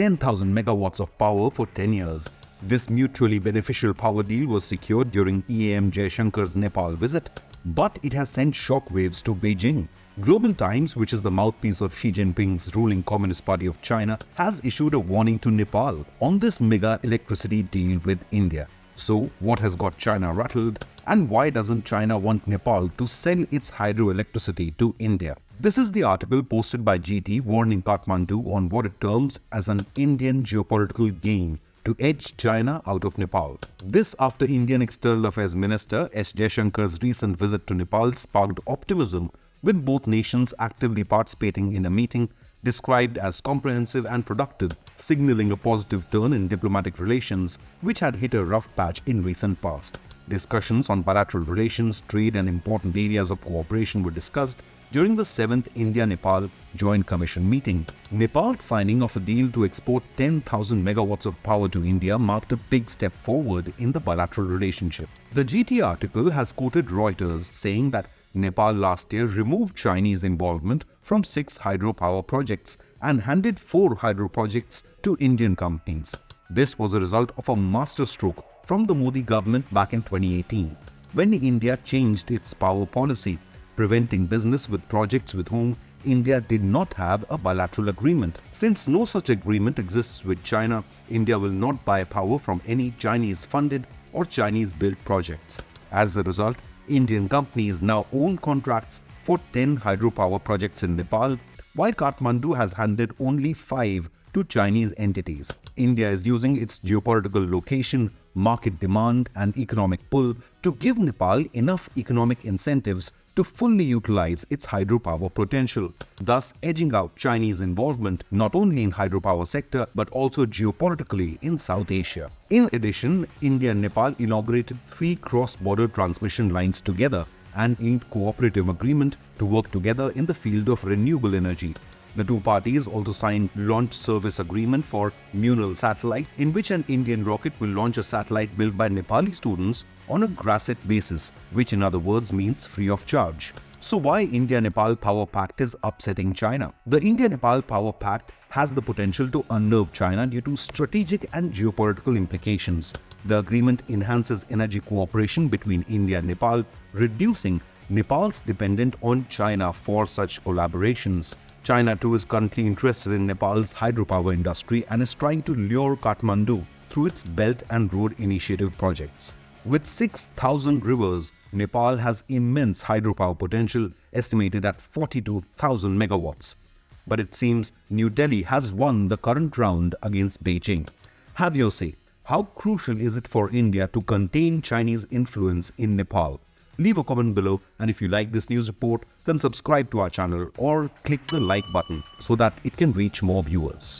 10,000 megawatts of power for 10 years. This mutually beneficial power deal was secured during EAM Jaishankar's Nepal visit, but it has sent shockwaves to Beijing. Global Times, which is the mouthpiece of Xi Jinping's ruling Communist Party of China, has issued a warning to Nepal on this mega electricity deal with India. So, what has got China rattled, and why doesn't China want Nepal to sell its hydroelectricity to India? This is the article posted by GT warning Kathmandu on what it terms as an Indian geopolitical game to edge China out of Nepal. This after Indian External Affairs Minister S. Jaishankar's recent visit to Nepal sparked optimism, with both nations actively participating in a meeting described as comprehensive and productive, signaling a positive turn in diplomatic relations which had hit a rough patch in recent past. Discussions on bilateral relations, trade and important areas of cooperation were discussed during the 7th India-Nepal Joint Commission meeting. Nepal's signing of a deal to export 10,000 megawatts of power to India marked a big step forward in the bilateral relationship. The GT article has quoted Reuters saying that Nepal last year removed Chinese involvement from 6 hydropower projects and handed 4 hydro projects to Indian companies. This was a result of a masterstroke from the Modi government back in 2018, when India changed its power policy, preventing business with projects with whom India did not have a bilateral agreement. Since no such agreement exists with China, India will not buy power from any Chinese-funded or Chinese-built projects. As a result, Indian companies now own contracts for 10 hydropower projects in Nepal, while Kathmandu has handed only 5 to Chinese entities. India is using its geopolitical location, market demand and economic pull to give Nepal enough economic incentives to fully utilize its hydropower potential, thus edging out Chinese involvement not only in hydropower sector but also geopolitically in South Asia. In addition, India and Nepal inaugurated 3 cross-border transmission lines together and inked cooperative agreement to work together in the field of renewable energy. The two parties also signed launch service agreement for Munal satellite, in which an Indian rocket will launch a satellite built by Nepali students on a gratis basis, which in other words means free of charge. So why India-Nepal Power Pact is upsetting China? The India-Nepal Power Pact has the potential to unnerve China due to strategic and geopolitical implications. The agreement enhances energy cooperation between India and Nepal, reducing Nepal's dependence on China for such collaborations. China too is currently interested in Nepal's hydropower industry and is trying to lure Kathmandu through its Belt and Road Initiative projects. With 6,000 rivers, Nepal has immense hydropower potential estimated at 42,000 megawatts. But it seems New Delhi has won the current round against Beijing. Have your say. How crucial is it for India to contain Chinese influence in Nepal? Leave a comment below, and if you like this news report, then subscribe to our channel or click the like button so that it can reach more viewers.